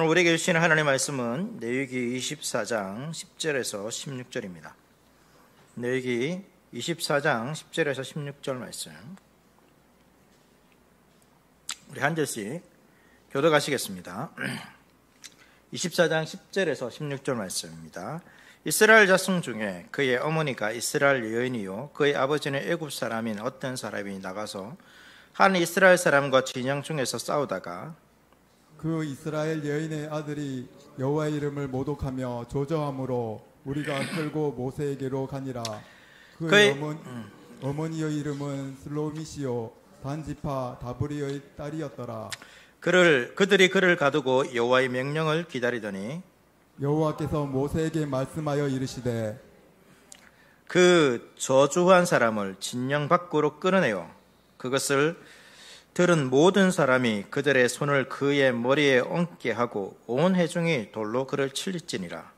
오늘 우리에게 주시는 하나님의 말씀은 레위기 24장 10절에서 16절입니다. 레위기 24장 10절에서 16절 말씀. 우리 한 절씩 교독하시겠습니다. 24장 10절에서 16절 말씀입니다. 이스라엘 자손 중에 그의 어머니가 이스라엘 여인이요 그의 아버지는 애굽 사람인 어떤 사람이 나가서 한 이스라엘 사람과 진영 중에서 싸우다가 그 이스라엘 여인의 아들이 여호와의 이름을 모독하며 조저함으로 우리가 끌고 모세에게로 가니라. 그의 어머니의 이름은 슬로미시요 단지파 다브리의 딸이었더라. 그들이 그를 가두고 여호와의 명령을 기다리더니 여호와께서 모세에게 말씀하여 이르시되 그 저주한 사람을 진영 밖으로 끌어내어 그것을 들은 모든 사람이 그들의 손을 그의 머리에 얹게 하고 온 회중이 돌로 그를 칠리지니라.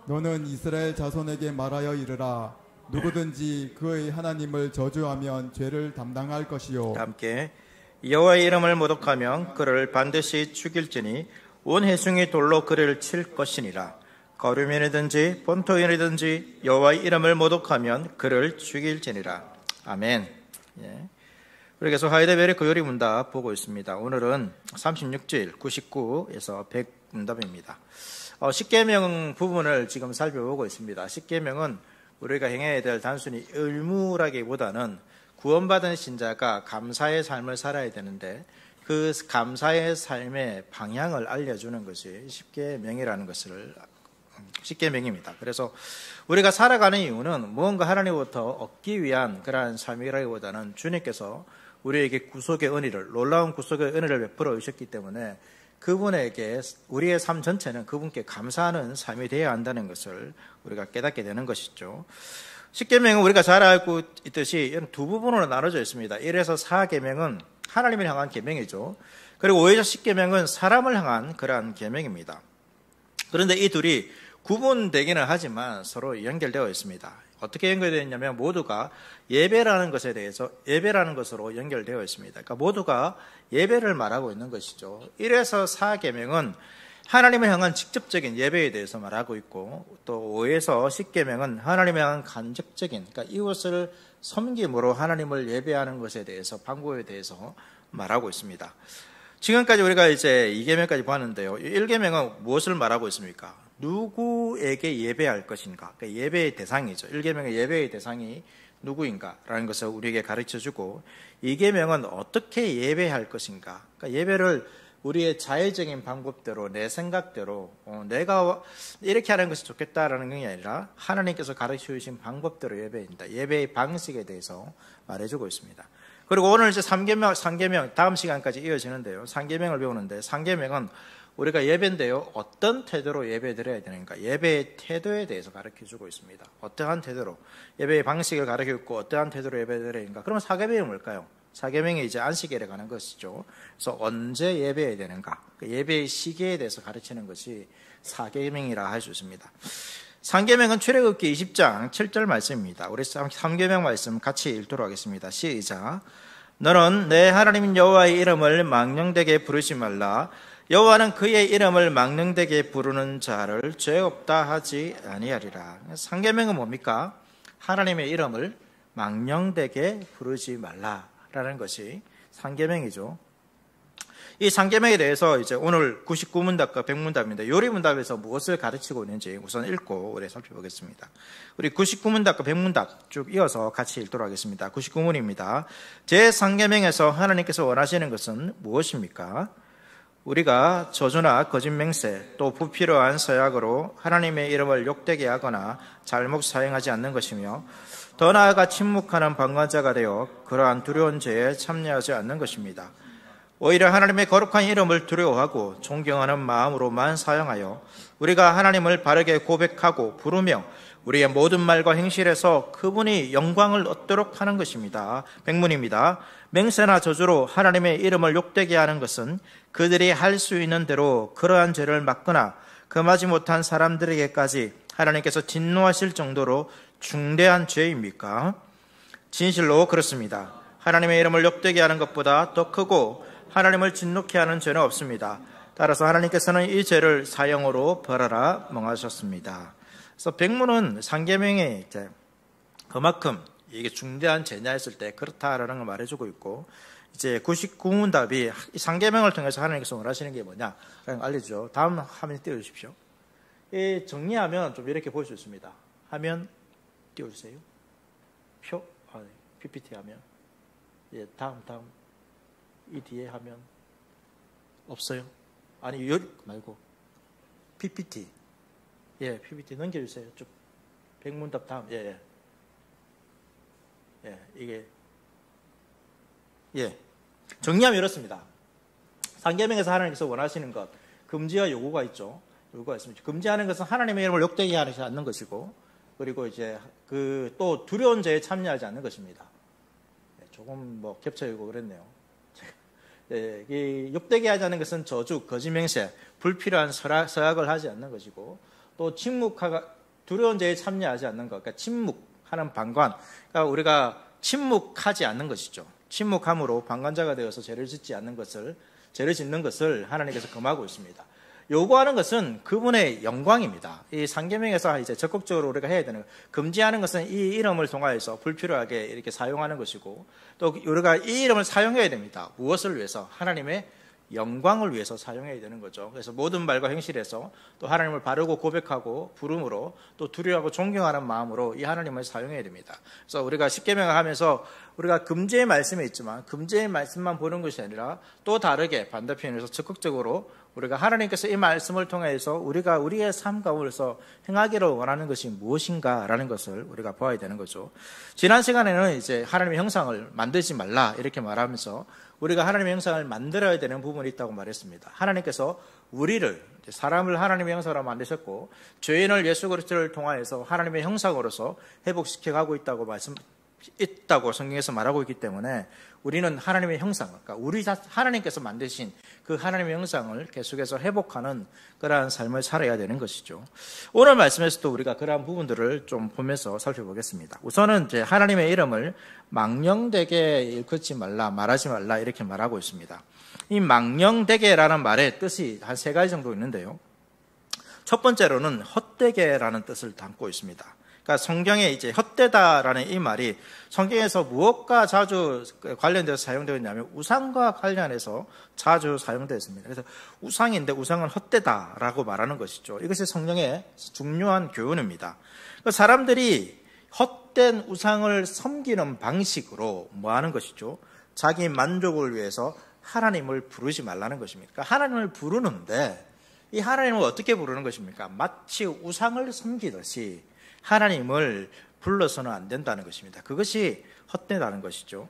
너는 이스라엘 자손에게 말하여 이르라. 누구든지 그의 하나님을 저주하면 죄를 담당할 것이요. 함께 여호와의 이름을 모독하면 그를 반드시 죽일지니 온 회중이 돌로 그를 칠 것이니라. 거류민이든지 본토인이든지 여호와의 이름을 모독하면 그를 죽일지니라. 아멘. 예. 우리 계속 하이데베르 그 요리 문답 보고 있습니다. 오늘은 36절 99에서 100 문답입니다. 십계명 부분을 지금 살펴보고 있습니다. 십계명은 우리가 행해야 될 단순히 의무라기보다는 구원받은 신자가 감사의 삶을 살아야 되는데 그 감사의 삶의 방향을 알려주는 것이 십계명입니다. 그래서 우리가 살아가는 이유는 무언가 하나님부터 얻기 위한 그러한 삶이라기보다는 주님께서 우리에게 구속의 은혜를, 놀라운 구속의 은혜를 베풀어 주셨기 때문에 그분에게 우리의 삶 전체는 그분께 감사하는 삶이 되어야 한다는 것을 우리가 깨닫게 되는 것이죠. 십계명은 우리가 잘 알고 있듯이 두 부분으로 나눠져 있습니다. 1에서 4계명은 하나님을 향한 계명이죠. 그리고 5에서 10계명은 사람을 향한 그러한 계명입니다. 그런데 이 둘이 구분되기는 하지만 서로 연결되어 있습니다. 어떻게 연결되어 있냐면 모두가 예배라는 것으로 연결되어 있습니다. 그러니까 모두가 예배를 말하고 있는 것이죠. 1에서 4계명은 하나님을 향한 직접적인 예배에 대해서 말하고 있고 또 5에서 10계명은 하나님을 향한 간접적인, 그러니까 이웃을 섬김으로 하나님을 예배하는 것에 대해서, 방법에 대해서 말하고 있습니다. 지금까지 우리가 이제 2계명까지 봤는데요. 1계명은 무엇을 말하고 있습니까? 누구에게 예배할 것인가? 그러니까 예배의 대상이죠. 1계명의 예배의 대상이 누구인가라는 것을 우리에게 가르쳐주고 2계명은 어떻게 예배할 것인가? 그러니까 예배를 우리의 자의적인 방법대로, 내 생각대로 내가 이렇게 하는 것이 좋겠다라는 게 아니라 하나님께서 가르쳐주신 방법대로 예배입니다. 예배의 방식에 대해서 말해주고 있습니다. 그리고 오늘 이제 3계명 다음 시간까지 이어지는데요. 3계명을 배우는데 3계명은 우리가 예배인데요. 어떤 태도로 예배드려야 되는가? 예배의 태도에 대해서 가르쳐주고 있습니다. 어떠한 태도로, 예배의 방식을 가르쳐주고 어떠한 태도로 예배드려야 되는가? 그러면 4계명이 뭘까요? 4계명이 이제 안식일에 가는 것이죠. 그래서 언제 예배해야 되는가? 예배의 시기에 대해서 가르치는 것이 4계명이라 할 수 있습니다. 3계명은 출애굽기 20장 7절 말씀입니다. 우리 3계명 말씀 같이 읽도록 하겠습니다. 시작. 너는 내 하나님 여호와의 이름을 망령되게 부르지 말라. 여호와는 그의 이름을 망령되게 부르는 자를 죄 없다 하지 아니하리라. 3계명은 뭡니까? 하나님의 이름을 망령되게 부르지 말라라는 것이 3계명이죠. 이 3계명에 대해서 이제 오늘 99문답과 100문답인데 요리문답에서 무엇을 가르치고 있는지 우선 읽고 우리 살펴보겠습니다. 우리 99문답과 100문답 쭉 이어서 같이 읽도록 하겠습니다. 99문입니다. 제3계명에서 하나님께서 원하시는 것은 무엇입니까? 우리가 저주나 거짓 맹세 또 불필요한 서약으로 하나님의 이름을 욕되게 하거나 잘못 사용하지 않는 것이며 더 나아가 침묵하는 방관자가 되어 그러한 두려운 죄에 참여하지 않는 것입니다. 오히려 하나님의 거룩한 이름을 두려워하고 존경하는 마음으로만 사용하여 우리가 하나님을 바르게 고백하고 부르며 우리의 모든 말과 행실에서 그분이 영광을 얻도록 하는 것입니다. 100문입니다. 맹세나 저주로 하나님의 이름을 욕되게 하는 것은 그들이 할 수 있는 대로 그러한 죄를 막거나 금하지 못한 사람들에게까지 하나님께서 진노하실 정도로 중대한 죄입니까? 진실로 그렇습니다. 하나님의 이름을 욕되게 하는 것보다 더 크고 하나님을 진노케 하는 죄는 없습니다. 따라서 하나님께서는 이 죄를 사형으로 벌하라 명하셨습니다. 그래서 백문은 상계명에 이제 그만큼 이게 중대한 죄냐 했을 때 그렇다라는 걸 말해주고 있고, 이제 99문답이 상계명을 통해서 하나님께서 원하시는 게 뭐냐 알려주죠. 다음 화면 띄워주십시오. 정리하면 좀 이렇게 볼 수 있습니다. 화면 띄워주세요. PPT 화면. 다음. 이 뒤에 화면 없어요? 아니, 여기 말고 PPT. PPT 넘겨주세요. 쭉. 백문답 다음. 이게 정리하면 이렇습니다. 상계명에서 하나님께서 원하시는 것, 금지와 요구가 있죠. 요구가 있습니다. 금지하는 것은 하나님의 이름을 욕되게 하지 않는 것이고, 그리고 이제 또 두려운 죄에 참여하지 않는 것입니다. 조금 겹쳐지고 그랬네요. 이 욕되게 하지 않는 것은 저주, 거짓맹세, 불필요한 서약을 하지 않는 것이고, 또 두려운 죄에 참여하지 않는 것, 그러니까 침묵하는 방관, 그러니까 우리가 침묵하지 않는 것이죠. 침묵함으로 방관자가 되어서 죄를 짓는 것을 하나님께서 금하고 있습니다. 요구하는 것은 그분의 영광입니다. 이 상계명에서 이제 적극적으로 우리가 해야 되는 것, 금지하는 것은 이 이름을 통하여서 불필요하게 이렇게 사용하는 것이고, 또 우리가 이 이름을 사용해야 됩니다. 무엇을 위해서? 하나님의 영광을 위해서 사용해야 되는 거죠. 그래서 모든 말과 행실에서 또 하나님을 바르고 고백하고 부름으로, 또 두려워하고 존경하는 마음으로 이 하나님을 사용해야 됩니다. 그래서 우리가 십계명을 하면서 우리가 금지의 말씀이 있지만 금지의 말씀만 보는 것이 아니라 또 다르게 반대편에서 적극적으로 우리가 하나님께서 이 말씀을 통해서 우리가 우리의 삶 가운데서 행하기를 원하는 것이 무엇인가라는 것을 우리가 보아야 되는 거죠. 지난 시간에는 이제 하나님의 형상을 만들지 말라 이렇게 말하면서 우리가 하나님의 형상을 만들어야 되는 부분이 있다고 말했습니다. 하나님께서 우리를, 사람을 하나님의 형상으로 만드셨고 죄인을 예수 그리스도를 통하여서 하나님의 형상으로서 회복시켜가고 있다고 성경에서 말하고 있기 때문에 우리는 하나님의 형상, 그러니까 하나님께서 만드신 그 하나님의 형상을 계속해서 회복하는 그러한 삶을 살아야 되는 것이죠. 오늘 말씀에서도 우리가 그러한 부분들을 좀 보면서 살펴보겠습니다. 우선은 이제 하나님의 이름을 망령되게 일컫지 말라, 말하지 말라 이렇게 말하고 있습니다. 이 망령되게라는 말의 뜻이 한 3가지 정도 있는데요. 첫 번째로는 헛되게라는 뜻을 담고 있습니다. 그러니까 성경에 이제 헛되다라는 이 말이 성경에서 무엇과 자주 관련돼서 사용되어 있냐면 우상과 관련해서 자주 사용되어 있습니다. 그래서 우상인데 우상은 헛되다라고 말하는 것이죠. 이것이 성경의 중요한 교훈입니다. 사람들이 헛된 우상을 섬기는 방식으로 뭐 하는 것이죠? 자기 만족을 위해서 하나님을 부르지 말라는 것입니다. 그러니까 하나님을 부르는데 이 하나님을 어떻게 부르는 것입니까? 마치 우상을 섬기듯이 하나님을 불러서는 안 된다는 것입니다. 그것이 헛되다는 것이죠.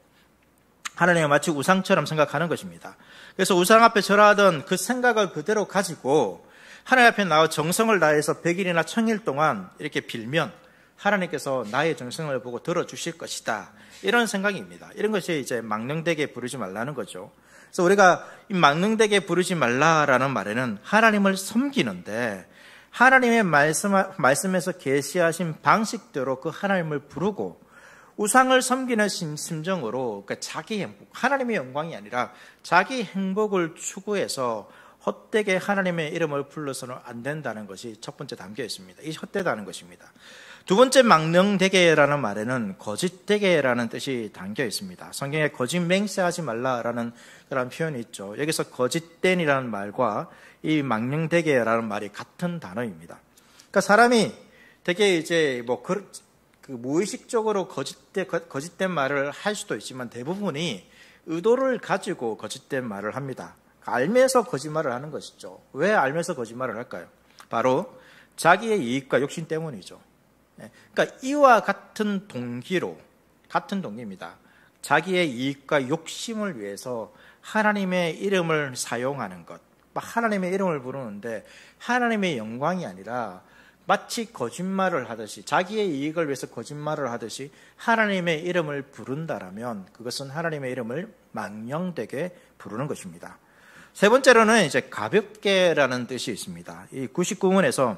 하나님을 마치 우상처럼 생각하는 것입니다. 그래서 우상 앞에 절하던 그 생각을 그대로 가지고 하나님 앞에 나와 정성을 다해서 100일이나 1000일 동안 이렇게 빌면 하나님께서 나의 정성을 보고 들어주실 것이다. 이런 생각입니다. 이런 것이 이제 망령되게 부르지 말라는 거죠. 그래서 우리가 이 망령되게 부르지 말라라는 말에는 하나님을 섬기는데 하나님의 말씀에서 계시하신 방식대로 그 하나님을 부르고 우상을 섬기는 심정으로, 그러니까 자기 행복, 하나님의 영광이 아니라 자기 행복을 추구해서 헛되게 하나님의 이름을 불러서는 안 된다는 것이 첫 번째 담겨 있습니다. 이 헛되다는 것입니다. 두 번째 망령되게라는 말에는 거짓되게라는 뜻이 담겨 있습니다. 성경에 거짓 맹세하지 말라라는 그런 표현이 있죠. 여기서 거짓된이라는 말과 이 망령되게라는 말이 같은 단어입니다. 그러니까 사람이 되게 이제 무의식적으로 거짓된 말을 할 수도 있지만 대부분이 의도를 가지고 거짓된 말을 합니다. 알면서 거짓말을 하는 것이죠. 왜 알면서 거짓말을 할까요? 바로 자기의 이익과 욕심 때문이죠. 그러니까 이와 같은 동기입니다. 자기의 이익과 욕심을 위해서 하나님의 이름을 사용하는 것, 하나님의 이름을 부르는데 하나님의 영광이 아니라 마치 거짓말을 하듯이, 자기의 이익을 위해서 거짓말을 하듯이 하나님의 이름을 부른다라면 그것은 하나님의 이름을 망령되게 부르는 것입니다. 세 번째로는 이제 가볍게라는 뜻이 있습니다. 이 99문에서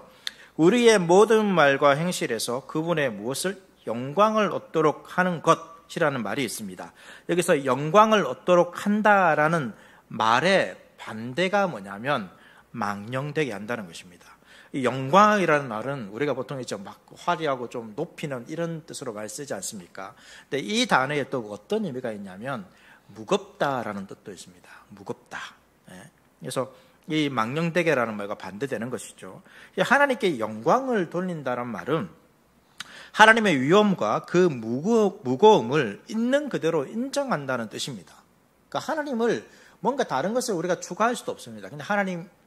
우리의 모든 말과 행실에서 그분의 무엇을 영광을 얻도록 하는 것이라는 말이 있습니다. 여기서 영광을 얻도록 한다라는 말의 반대가 뭐냐면 망령되게 한다는 것입니다. 이 영광이라는 말은 우리가 보통 이제 막 화려하고 좀 높이는 이런 뜻으로 많이 쓰지 않습니까? 근데 이 단어에 또 어떤 의미가 있냐면 무겁다라는 뜻도 있습니다. 무겁다. 그래서 이 망령되게라는 말과 반대되는 것이죠. 하나님께 영광을 돌린다는 말은 하나님의 위엄과 그 무거움을 있는 그대로 인정한다는 뜻입니다. 그러니까 하나님을 뭔가 다른 것을 우리가 추가할 수도 없습니다. 근데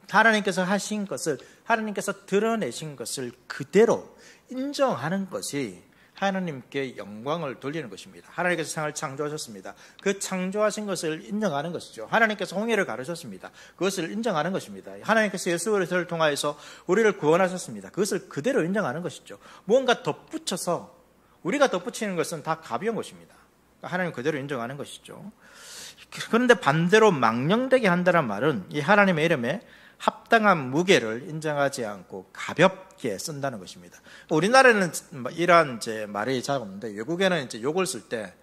하나님께서 하신 것을, 하나님께서 드러내신 것을 그대로 인정하는 것이 하나님께 영광을 돌리는 것입니다. 하나님께서 세상을 창조하셨습니다. 그 창조하신 것을 인정하는 것이죠. 하나님께서 홍해를 가르셨습니다. 그것을 인정하는 것입니다. 하나님께서 예수 그리스도를 통하여서 우리를 구원하셨습니다. 그것을 그대로 인정하는 것이죠. 무언가 덧붙여서 우리가 덧붙이는 것은 다 가벼운 것입니다. 하나님 그대로 인정하는 것이죠. 그런데 반대로 망령되게 한다는 말은 이 하나님의 이름에 합당한 무게를 인정하지 않고 가볍게 쓴다는 것입니다. 우리나라에는 이러한 이제 말이 잘 없는데 외국에는 이제 욕을 쓸 때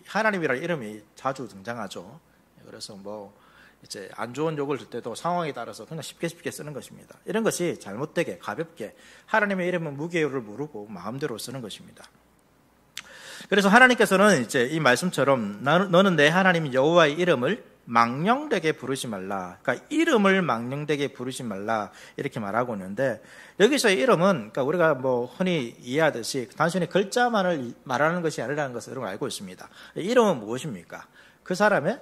하나님이라는 이름이 자주 등장하죠. 그래서 이제 안 좋은 욕을 쓸 때도 상황에 따라서 그냥 쉽게 쓰는 것입니다. 이런 것이 잘못되게 가볍게 하나님의 이름은 무게를 모르고 마음대로 쓰는 것입니다. 그래서 하나님께서는 이제 이 말씀처럼 너는 내 하나님 여호와의 이름을 망령되게 부르지 말라. 그러니까 이름을 망령되게 부르지 말라 이렇게 말하고 있는데 여기서의 이름은 그러니까 우리가 흔히 이해하듯이 단순히 글자만을 말하는 것이 아니라는 것을 여러분 알고 있습니다. 이름은 무엇입니까? 그 사람의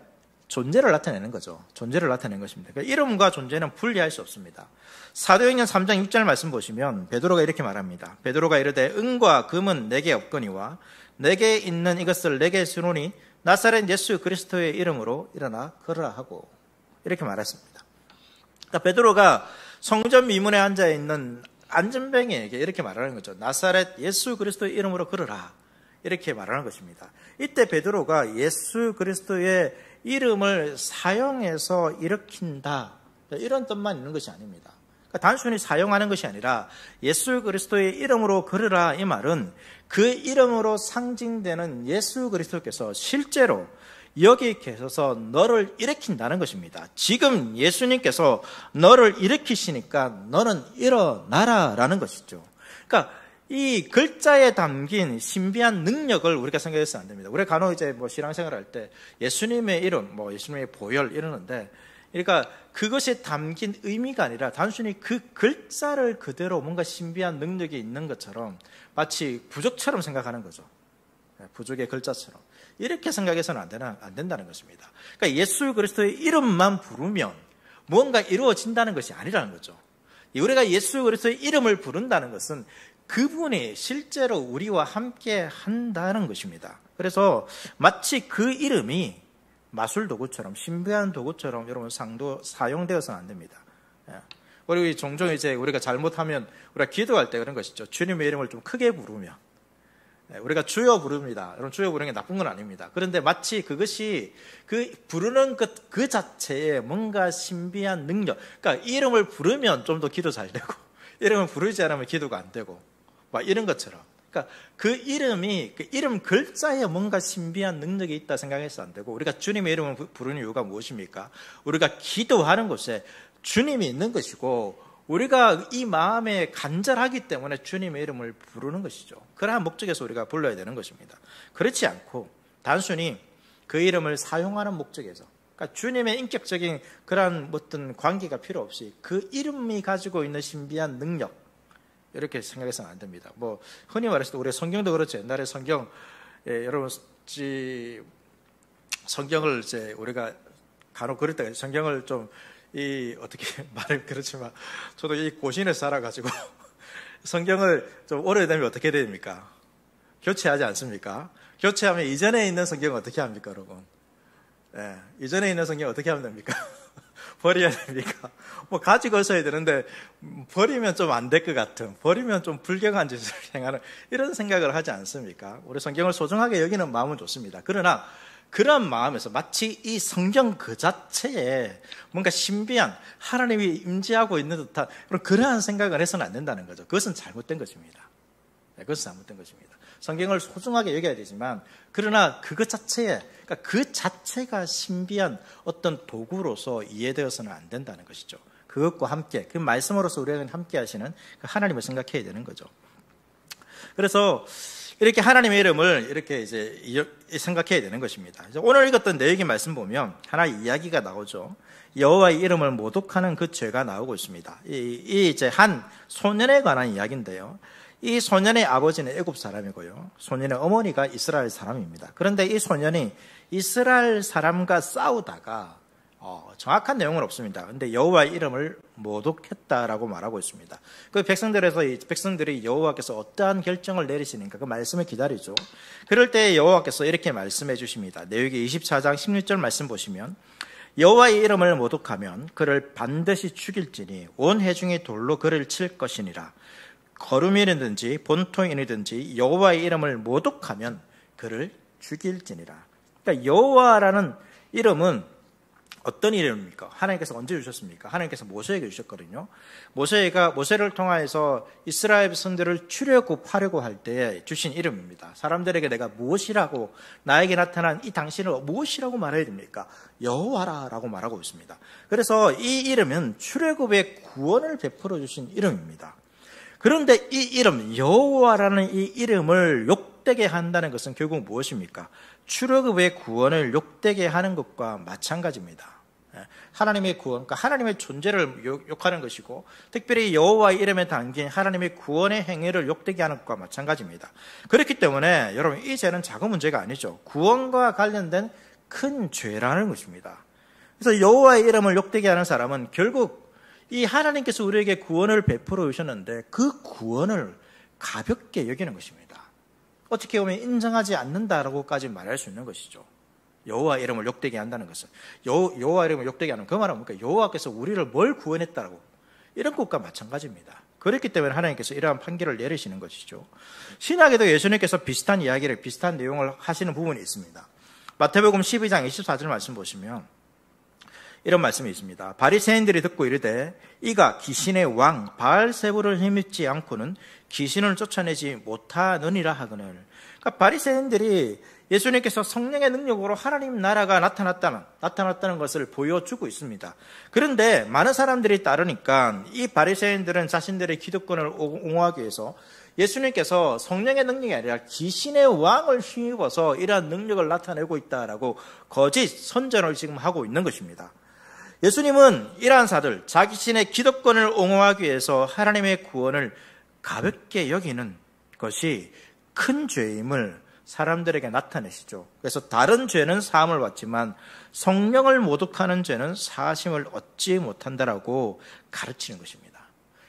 존재를 나타내는 거죠. 존재를 나타내는 것입니다. 그러니까 이름과 존재는 분리할 수 없습니다. 사도행전 3장 6절 말씀 보시면 베드로가 이렇게 말합니다. 베드로가 이르되 은과 금은 내게 없거니와 내게 있는 이것을 내게 주노니 나사렛 예수 그리스도의 이름으로 일어나 걸으라 하고 이렇게 말했습니다. 그러니까 베드로가 성전 미문에 앉아있는 안전뱅이에게 이렇게 말하는 거죠. 나사렛 예수 그리스도의 이름으로 걸으라 이렇게 말하는 것입니다. 이때 베드로가 예수 그리스도의 이름을 사용해서 일으킨다 이런 뜻만 있는 것이 아닙니다. 그러니까 단순히 사용하는 것이 아니라 예수 그리스도의 이름으로 걸으라 이 말은 그 이름으로 상징되는 예수 그리스도께서 실제로 여기 계셔서 너를 일으킨다는 것입니다. 지금 예수님께서 너를 일으키시니까 너는 일어나라라는 것이죠. 그러니까 이 글자에 담긴 신비한 능력을 우리가 생각해서는 안 됩니다. 우리가 간혹 이제 신앙생활 할 때 예수님의 이름, 예수님의 보혈 이러는데 그러니까 그것이 담긴 의미가 아니라 단순히 그 글자를 그대로 뭔가 신비한 능력이 있는 것처럼 마치 부적처럼 생각하는 거죠. 부적의 글자처럼. 이렇게 생각해서는 안 된다는 것입니다. 그러니까 예수 그리스도의 이름만 부르면 뭔가 이루어진다는 것이 아니라는 거죠. 우리가 예수 그리스도의 이름을 부른다는 것은 그분이 실제로 우리와 함께 한다는 것입니다. 그래서 마치 그 이름이 마술 도구처럼 신비한 도구처럼 여러분 사용되어서는 안 됩니다. 그리고 종종 이제 우리가 잘못하면 우리가 기도할 때 그런 것이죠. 주님의 이름을 좀 크게 부르면 우리가 주여 부릅니다. 여러분 주여 부르는 게 나쁜 건 아닙니다. 그런데 마치 그것이 그 부르는 것 그 자체에 뭔가 신비한 능력. 그러니까 이름을 부르면 좀 더 기도 잘 되고 이름을 부르지 않으면 기도가 안 되고 막 이런 것처럼. 그러니까 그 이름이 그 이름 글자에 뭔가 신비한 능력이 있다 생각해서 안 되고 우리가 주님의 이름을 부르는 이유가 무엇입니까? 우리가 기도하는 곳에 주님이 있는 것이고 우리가 이 마음에 간절하기 때문에 주님의 이름을 부르는 것이죠. 그러한 목적에서 우리가 불러야 되는 것입니다. 그렇지 않고 단순히 그 이름을 사용하는 목적에서 그러니까 주님의 인격적인 그러한 어떤 관계가 필요 없이 그 이름이 가지고 있는 신비한 능력 이렇게 생각해서는 안 됩니다. 흔히 말해서 우리 성경도 그렇죠. 옛날에 여러분 성경을 이제 우리가 간혹 그럴 때 성경을 좀 어떻게 말을 그렇지만 저도 이 고신에 살아가지고 성경을 좀 오래되면 어떻게 됩니까? 교체하지 않습니까? 교체하면 이전에 있는 성경은 어떻게 합니까, 여러분? 이전에 있는 성경 어떻게 하면 됩니까? 버려야 됩니까? 가지고 있어야 되는데 버리면 좀 안 될 것 같은, 버리면 좀 불경한 짓을 행하는 이런 생각을 하지 않습니까? 우리 성경을 소중하게 여기는 마음은 좋습니다. 그러나 그런 마음에서 마치 이 성경 그 자체에 뭔가 신비한 하나님이 임재하고 있는 듯한 그러한 생각을 해서는 안 된다는 거죠. 그것은 잘못된 것입니다. 그것은 잘못된 것입니다. 성경을 소중하게 여겨야 되지만 그러나 그것 자체에 그러니까 그 자체가 신비한 어떤 도구로서 이해되어서는 안 된다는 것이죠. 그것과 함께 그 말씀으로서 우리가 함께 하시는 그 하나님을 생각해야 되는 거죠. 그래서 이렇게 하나님의 이름을 이렇게 이제 생각해야 되는 것입니다. 오늘 읽었던 내용의 말씀 보면 하나의 이야기가 나오죠. 여호와의 이름을 모독하는 그 죄가 나오고 있습니다. 이 이제 한 소년에 관한 이야기인데요. 이 소년의 아버지는 애굽 사람이고요. 소년의 어머니가 이스라엘 사람입니다. 그런데 이 소년이 이스라엘 사람과 싸우다가 정확한 내용은 없습니다. 근데 여호와의 이름을 모독했다라고 말하고 있습니다. 그 백성들이 여호와께서 어떠한 결정을 내리시는가 그 말씀을 기다리죠. 그럴 때 여호와께서 이렇게 말씀해 주십니다. 레위기 24장 16절 말씀 보시면 여호와의 이름을 모독하면 그를 반드시 죽일지니 온 회중이 돌로 그를 칠 것이니라. 거름이든지 본토인이든지 여호와의 이름을 모독하면 그를 죽일지니라. 그러니까 여호와라는 이름은 어떤 이름입니까? 하나님께서 언제 주셨습니까? 하나님께서 모세에게 주셨거든요. 모세를 통하여서 이스라엘 백성들을 출애굽하려고 할 때 주신 이름입니다. 사람들에게 내가 무엇이라고 나에게 나타난 이 당신을 무엇이라고 말해야 됩니까? 여호와라고 말하고 있습니다. 그래서 이 이름은 출애굽의 구원을 베풀어 주신 이름입니다. 그런데 이 이름 여호와라는 이 이름을 욕되게 한다는 것은 결국 무엇입니까? 출애굽의 구원을 욕되게 하는 것과 마찬가지입니다. 하나님의 구원, 그러니까 하나님의 존재를 욕하는 것이고 특별히 여호와의 이름에 담긴 하나님의 구원의 행위를 욕되게 하는 것과 마찬가지입니다. 그렇기 때문에 여러분 이 죄는 작은 문제가 아니죠. 구원과 관련된 큰 죄라는 것입니다. 그래서 여호와의 이름을 욕되게 하는 사람은 결국 이 하나님께서 우리에게 구원을 베풀어 주셨는데 그 구원을 가볍게 여기는 것입니다. 어떻게 보면 인정하지 않는다라고까지 말할 수 있는 것이죠. 여호와 이름을 욕되게 한다는 것은 여호와 이름을 욕되게 하는 그 말은 뭡니까? 여호와께서 우리를 뭘 구원했다라고 이런 것과 마찬가지입니다. 그렇기 때문에 하나님께서 이러한 판결을 내리시는 것이죠. 신약에도 예수님께서 비슷한 내용을 하시는 부분이 있습니다. 마태복음 12장 24절 말씀 보시면 이런 말씀이 있습니다. 바리새인들이 듣고 이르되 이가 귀신의 왕 바알세불을 힘입지 않고는 귀신을 쫓아내지 못하느니라 하거늘. 그러니까 바리새인들이 예수님께서 성령의 능력으로 하나님 나라가 나타났다는 것을 보여주고 있습니다. 그런데 많은 사람들이 따르니까 이 바리새인들은 자신들의 기득권을 옹호하기 위해서 예수님께서 성령의 능력이 아니라 귀신의 왕을 힘입어서 이러한 능력을 나타내고 있다라고 거짓 선전을 지금 하고 있는 것입니다. 예수님은 이러한 사들, 자신의 기득권을 옹호하기 위해서 하나님의 구원을 가볍게 여기는 것이 큰 죄임을 사람들에게 나타내시죠. 그래서 다른 죄는 사함을 받지만 성령을 모독하는 죄는 사하심을 얻지 못한다라고 가르치는 것입니다.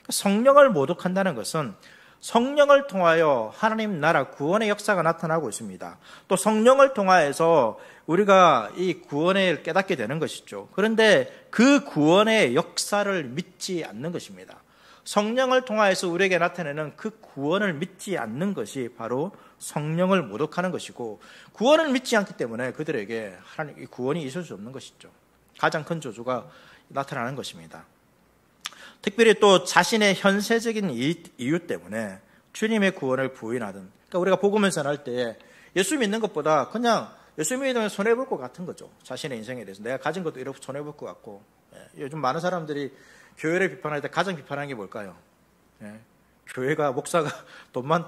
성령을 모독한다는 것은 성령을 통하여 하나님 나라 구원의 역사가 나타나고 있습니다. 또 성령을 통하여서 우리가 이 구원을 깨닫게 되는 것이죠. 그런데 그 구원의 역사를 믿지 않는 것입니다. 성령을 통하여서 우리에게 나타내는 그 구원을 믿지 않는 것이 바로 성령을 모독하는 것이고 구원을 믿지 않기 때문에 그들에게 하나님의 구원이 있을 수 없는 것이죠. 가장 큰 저주가 나타나는 것입니다. 특별히 또 자신의 현세적인 이유 때문에 주님의 구원을 부인하든 그러니까 우리가 복음을 전할 때 예수 믿는 것보다 그냥 예수 믿으면 손해볼 것 같은 거죠. 자신의 인생에 대해서 내가 가진 것도 이렇게 손해볼 것 같고 요즘 많은 사람들이 교회를 비판할 때 가장 비판하는 게 뭘까요? 교회가 목사가 돈만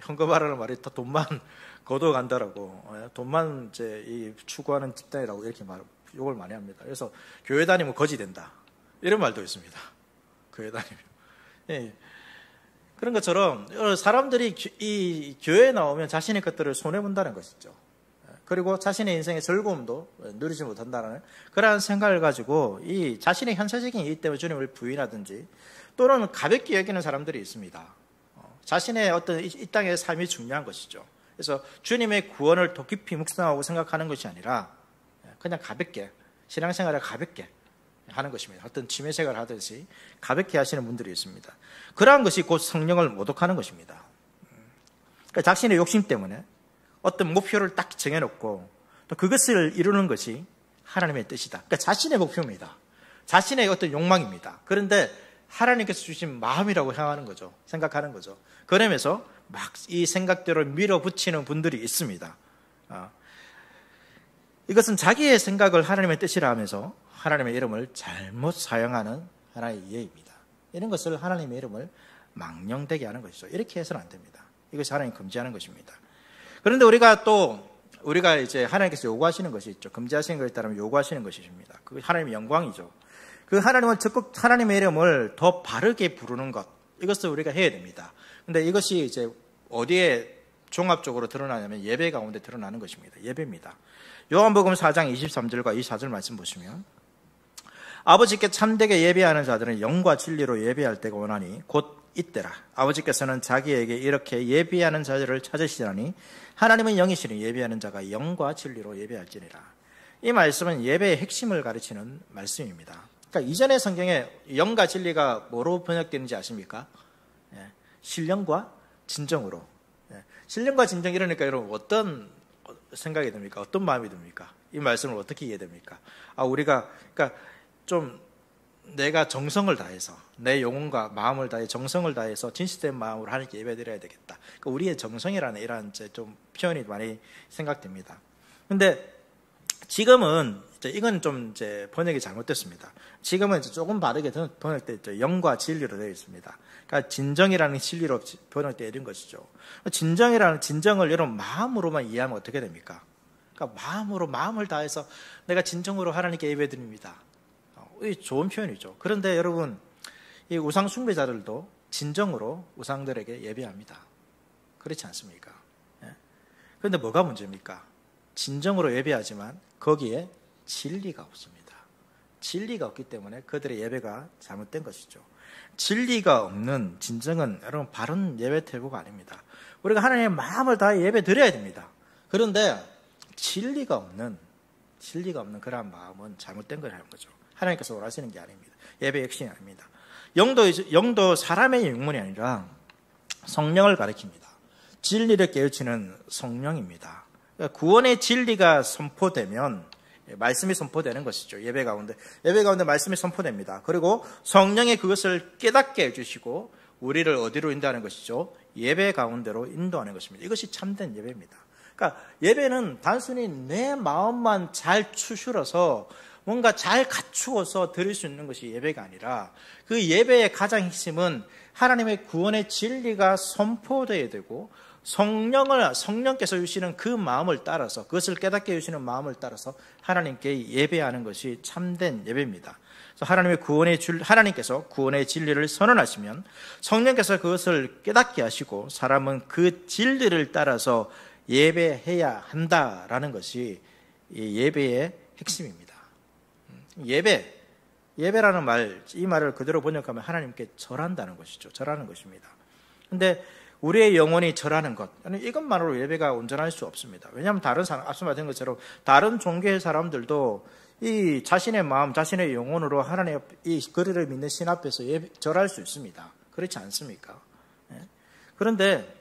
헌금하라는 말이 다 돈만 걷어간다라고 돈만 이제 추구하는 집단이라고 이렇게 욕을 많이 합니다. 그래서 교회 다니면 거지 된다 이런 말도 있습니다. 교회 다니면 그런 것처럼 사람들이 이 교회에 나오면 자신의 것들을 손해본다는 것이죠. 그리고 자신의 인생의 즐거움도 누리지 못한다는 그러한 생각을 가지고 이 자신의 현세적인 이익 때문에 주님을 부인하든지 또는 가볍게 여기는 사람들이 있습니다. 자신의 어떤 이 땅의 삶이 중요한 것이죠. 그래서 주님의 구원을 더 깊이 묵상하고 생각하는 것이 아니라 그냥 가볍게 신앙생활을 가볍게 하는 것입니다. 어떤 취미생활을 하듯이 가볍게 하시는 분들이 있습니다. 그러한 것이 곧 성령을 모독하는 것입니다. 그러니까 자신의 욕심 때문에 어떤 목표를 딱 정해놓고 또 그것을 이루는 것이 하나님의 뜻이다. 그러니까 자신의 목표입니다. 자신의 어떤 욕망입니다. 그런데 하나님께서 주신 마음이라고 향하는 거죠. 생각하는 거죠. 그러면서 막 이 생각대로 밀어붙이는 분들이 있습니다. 이것은 자기의 생각을 하나님의 뜻이라 하면서 하나님의 이름을 잘못 사용하는 하나의 이해입니다. 이런 것을 하나님의 이름을 망령되게 하는 것이죠. 이렇게 해서는 안 됩니다. 이것이 하나님 금지하는 것입니다. 그런데 우리가 이제 하나님께서 요구하시는 것이 있죠. 금지하시는 것에 따르면 요구하시는 것이십니다. 그 하나님의 영광이죠. 그 하나님을 적극 하나님의 이름을 더 바르게 부르는 것, 이것을 우리가 해야 됩니다. 근데 이것이 이제 어디에 종합적으로 드러나냐면 예배 가운데 드러나는 것입니다. 예배입니다. 요한복음 4장 23절과 24절 말씀 보시면 아버지께 참되게 예배하는 자들은 영과 진리로 예배할 때가 오나니 곧 이때라. 아버지께서는 자기에게 이렇게 예배하는 자들을 찾으시라니 하나님은 영이시니 예배하는 자가 영과 진리로 예배할지니라. 이 말씀은 예배의 핵심을 가르치는 말씀입니다. 그러니까 이전의 성경에 영과 진리가 뭐로 번역되는지 아십니까? 신령과 진정으로. 신령과 진정 이러니까 여러분 어떤 생각이 듭니까? 어떤 마음이 듭니까? 이 말씀을 어떻게 이해됩니까? 우리가 그러니까 좀 내가 정성을 다해서 내 영혼과 마음을 다해 정성을 다해서 진실된 마음으로 하나님께 예배드려야 되겠다. 그러니까 우리의 정성이라는 이런 좀 표현이 많이 생각됩니다. 근데 지금은 이건 좀 이제 번역이 잘못됐습니다. 지금은 이제 조금 바르게 번역되어 있죠. 영과 진리로 되어 있습니다. 그러니까 진정이라는 진리로 번역되어 있는 것이죠. 진정을 여러분 마음으로만 이해하면 어떻게 됩니까? 그러니까 마음을 다해서 내가 진정으로 하나님께 예배드립니다. 이 좋은 표현이죠. 그런데 여러분, 이 우상 숭배자들도 진정으로 우상들에게 예배합니다. 그렇지 않습니까? 그런데 뭐가 문제입니까? 진정으로 예배하지만 거기에 진리가 없습니다. 진리가 없기 때문에 그들의 예배가 잘못된 것이죠. 진리가 없는 진정은 여러분 바른 예배 태도가 아닙니다. 우리가 하나님의 마음을 다해 예배 드려야 됩니다. 그런데 진리가 없는 그러한 마음은 잘못된 거라는 거죠. 하나님께서 원하시는 게 아닙니다. 예배의 핵심이 아닙니다. 영도 사람의 영문이 아니라 성령을 가리킵니다. 진리를 깨우치는 성령입니다. 그러니까 구원의 진리가 선포되면 말씀이 선포되는 것이죠. 예배 가운데 말씀이 선포됩니다. 그리고 성령이 그것을 깨닫게 해주시고 우리를 어디로 인도하는 것이죠? 예배 가운데로 인도하는 것입니다. 이것이 참된 예배입니다. 그러니까 예배는 단순히 내 마음만 잘 추스러서 뭔가 잘 갖추어서 드릴 수 있는 것이 예배가 아니라 그 예배의 가장 핵심은 하나님의 구원의 진리가 선포되어야 되고 성령께서 주시는 그 마음을 따라서 그것을 깨닫게 해주시는 마음을 따라서 하나님께 예배하는 것이 참된 예배입니다. 그래서 하나님께서 구원의 진리를 선언하시면 성령께서 그것을 깨닫게 하시고 사람은 그 진리를 따라서 예배해야 한다라는 것이 예배의 핵심입니다. 예배라는 이 말을 그대로 번역하면 하나님께 절한다는 것이죠. 절하는 것입니다. 근데 우리의 영혼이 절하는 것, 이것만으로 예배가 온전할 수 없습니다. 왜냐하면 앞서 말한 것처럼 다른 종교의 사람들도 이 자신의 마음, 자신의 영혼으로 하나님의 이 그리를 믿는 신 앞에서 절할 수 있습니다. 그렇지 않습니까? 그런데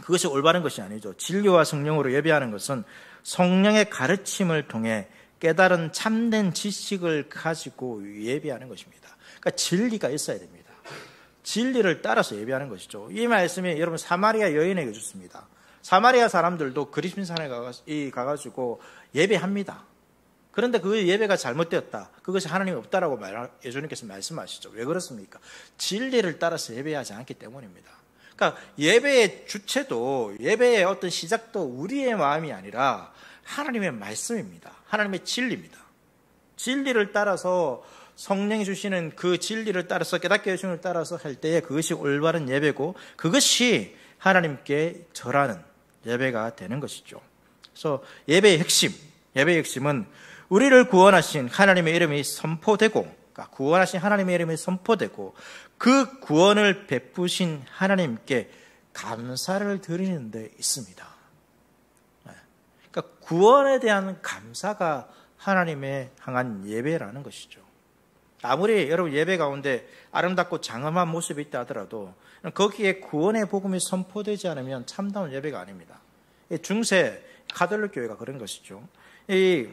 그것이 올바른 것이 아니죠. 진리와 성령으로 예배하는 것은 성령의 가르침을 통해 깨달은 참된 지식을 가지고 예배하는 것입니다. 그러니까 진리가 있어야 됩니다. 진리를 따라서 예배하는 것이죠. 이 말씀이 여러분 사마리아 여인에게 줬습니다. 사마리아 사람들도 그리스도인산에 가가지고 예배합니다. 그런데 그 예배가 잘못되었다. 그것이 하나님이 없다라고 예수님께서 말씀하시죠. 왜 그렇습니까? 진리를 따라서 예배하지 않기 때문입니다. 그러니까 예배의 주체도 예배의 어떤 시작도 우리의 마음이 아니라 하나님의 말씀입니다. 하나님의 진리입니다. 진리를 따라서 성령이 주시는 그 진리를 따라서 깨닫게 해주심을 따라서 할 때에 그것이 올바른 예배고 그것이 하나님께 절하는 예배가 되는 것이죠. 그래서 예배의 핵심은 우리를 구원하신 하나님의 이름이 선포되고, 그러니까 구원하신 하나님의 이름이 선포되고 그 구원을 베푸신 하나님께 감사를 드리는 데 있습니다. 그러니까 구원에 대한 감사가 하나님의 향한 예배라는 것이죠. 아무리 여러분 예배 가운데 아름답고 장엄한 모습이 있다 하더라도 거기에 구원의 복음이 선포되지 않으면 참다운 예배가 아닙니다. 중세 가톨릭 교회가 그런 것이죠. 이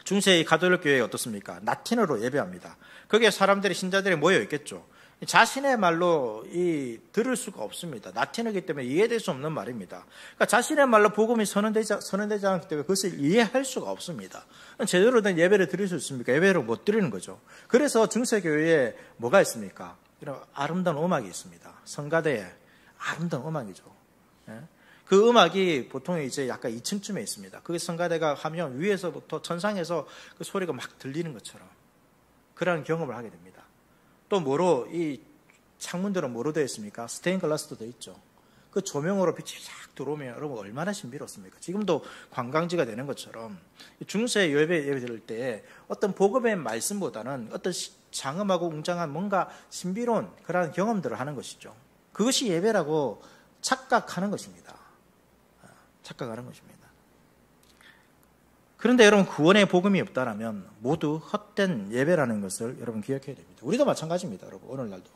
중세 가톨릭 교회가 어떻습니까? 라틴어로 예배합니다. 거기에 신자들이 모여 있겠죠. 자신의 말로 들을 수가 없습니다. 라틴어이기 때문에 이해될 수 없는 말입니다. 그러니까 자신의 말로 복음이 선언되지 않기 때문에 그것을 이해할 수가 없습니다. 제대로 된 예배를 드릴 수 있습니까? 예배를 못 드리는 거죠. 그래서 중세교회에 뭐가 있습니까? 이런 아름다운 음악이 있습니다. 성가대에 아름다운 음악이죠. 그 음악이 보통 이제 약간 2층쯤에 있습니다. 그게 성가대가 하면 위에서부터 천상에서 그 소리가 막 들리는 것처럼 그러한 경험을 하게 됩니다. 또 뭐로 이 창문들은 뭐로 되어 있습니까? 스테인 글라스도 되어 있죠. 그 조명으로 빛이 쫙 들어오면 여러분 얼마나 신비롭습니까? 지금도 관광지가 되는 것처럼 중세 예배 드릴 때 어떤 복음의 말씀보다는 어떤 장엄하고 웅장한 뭔가 신비로운 그러한 경험들을 하는 것이죠. 그것이 예배라고 착각하는 것입니다. 착각하는 것입니다. 그런데 여러분 구원의 복음이 없다라면 모두 헛된 예배라는 것을 여러분 기억해야 됩니다. 우리도 마찬가지입니다. 여러분 오늘날도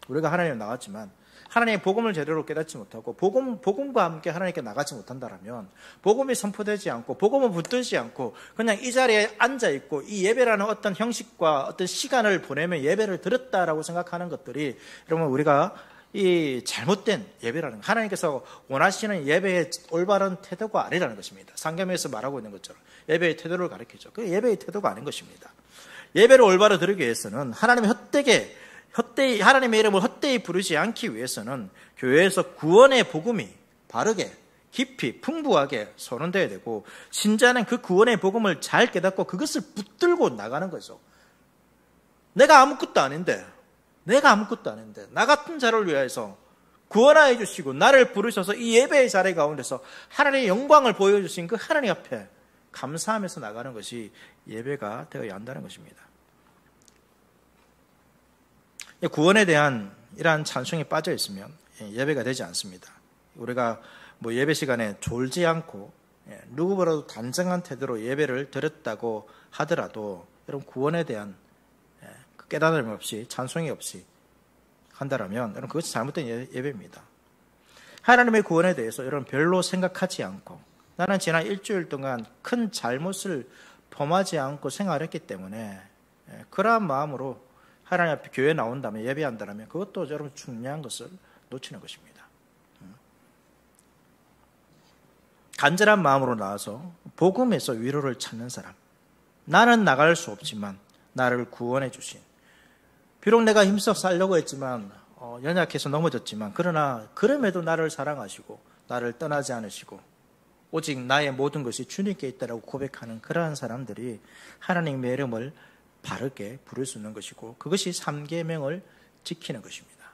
우리가 하나님을 나왔지만 하나님의 복음을 제대로 깨닫지 못하고 복음과 함께 하나님께 나가지 못한다라면 복음이 선포되지 않고 복음을 붙들지 않고 그냥 이 자리에 앉아있고 이 예배라는 어떤 형식과 어떤 시간을 보내면 예배를 드렸다라고 생각하는 것들이 여러분 우리가 이 잘못된 예배라는 것, 하나님께서 원하시는 예배의 올바른 태도가 아니라는 것입니다. 상계명에서 말하고 있는 것처럼 예배의 태도를 가르치죠. 그 예배의 태도가 아닌 것입니다. 예배를 올바로 드리기 위해서는 하나님의 하나님의 이름을 헛되이 부르지 않기 위해서는 교회에서 구원의 복음이 바르게 깊이 풍부하게 선언되어야 되고 신자는 그 구원의 복음을 잘 깨닫고 그것을 붙들고 나가는 거죠. 내가 아무것도 아닌데 나 같은 자를 위해서 구원하여 주시고 나를 부르셔서 이 예배의 자리 가운데서 하나님의 영광을 보여주신 그 하나님 앞에 감사하면서 나가는 것이 예배가 되어야 한다는 것입니다. 구원에 대한 이러한 찬송이 빠져 있으면 예배가 되지 않습니다. 우리가 예배 시간에 졸지 않고 누구보다도 단정한 태도로 예배를 드렸다고 하더라도 여러분 구원에 대한 깨달음 없이 찬송이 없이 한다라면 여러분 그것이 잘못된 예배입니다. 하나님의 구원에 대해서 여러분 별로 생각하지 않고 나는 지난 일주일 동안 큰 잘못을 범하지 않고 생활했기 때문에 그러한 마음으로 하나님 앞에 교회에 나온다면 예배한다면 그것도 여러분 중요한 것을 놓치는 것입니다. 간절한 마음으로 나와서 복음에서 위로를 찾는 사람, 나는 나갈 수 없지만 나를 구원해 주신, 비록 내가 힘써 살려고 했지만 연약해서 넘어졌지만 그러나 그럼에도 나를 사랑하시고 나를 떠나지 않으시고 오직 나의 모든 것이 주님께 있다라고 고백하는 그러한 사람들이 하나님의 이름을 바르게 부를 수 있는 것이고 그것이 3계명을 지키는 것입니다.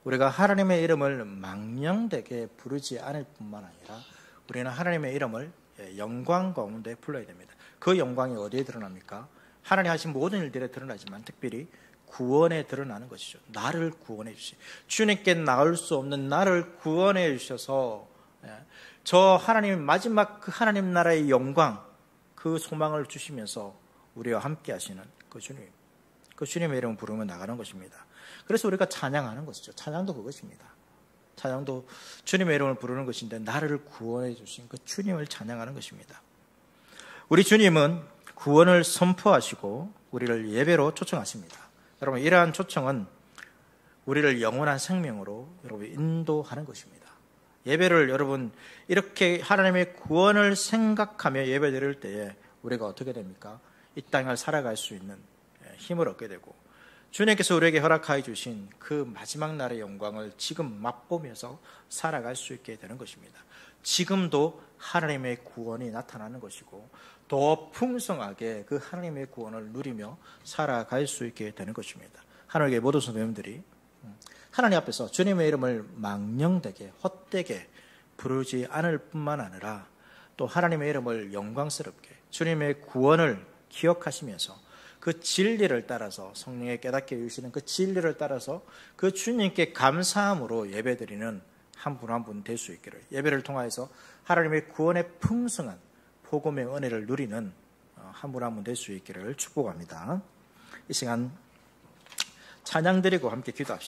우리가 하나님의 이름을 망령되게 부르지 않을 뿐만 아니라 우리는 하나님의 이름을 영광 가운데 불러야 됩니다. 그 영광이 어디에 드러납니까? 하나님 하신 모든 일들에 드러나지만 특별히 구원에 드러나는 것이죠. 나를 구원해 주시. 주님께 나올 수 없는 나를 구원해 주셔서 저 하나님 마지막 그 하나님 나라의 영광 그 소망을 주시면서 우리와 함께 하시는 그 주님, 그 주님의 이름을 부르며 나가는 것입니다. 그래서 우리가 찬양하는 것이죠. 찬양도 그것입니다. 찬양도 주님의 이름을 부르는 것인데 나를 구원해 주신 그 주님을 찬양하는 것입니다. 우리 주님은 구원을 선포하시고 우리를 예배로 초청하십니다. 여러분 이러한 초청은 우리를 영원한 생명으로 여러분 인도하는 것입니다. 예배를 여러분 이렇게 하나님의 구원을 생각하며 예배 드릴 때에 우리가 어떻게 됩니까? 이 땅을 살아갈 수 있는 힘을 얻게 되고 주님께서 우리에게 허락하여 주신 그 마지막 날의 영광을 지금 맛보면서 살아갈 수 있게 되는 것입니다. 지금도 하나님의 구원이 나타나는 것이고 더 풍성하게 그 하나님의 구원을 누리며 살아갈 수 있게 되는 것입니다. 하나님의 모든 성도님들이 하나님 앞에서 주님의 이름을 망령되게 헛되게 부르지 않을 뿐만 아니라 또 하나님의 이름을 영광스럽게 주님의 구원을 기억하시면서 그 진리를 따라서 성령의 깨닫게 해주시는 그 진리를 따라서 그 주님께 감사함으로 예배드리는 한 분 한 분 될 수 있기를, 예배를 통하여서 하나님의 구원의 풍성한 복음의 은혜를 누리는 한 분 한 분 될 수 있기를 축복합니다. 이 시간 찬양 드리고 함께 기도합시다.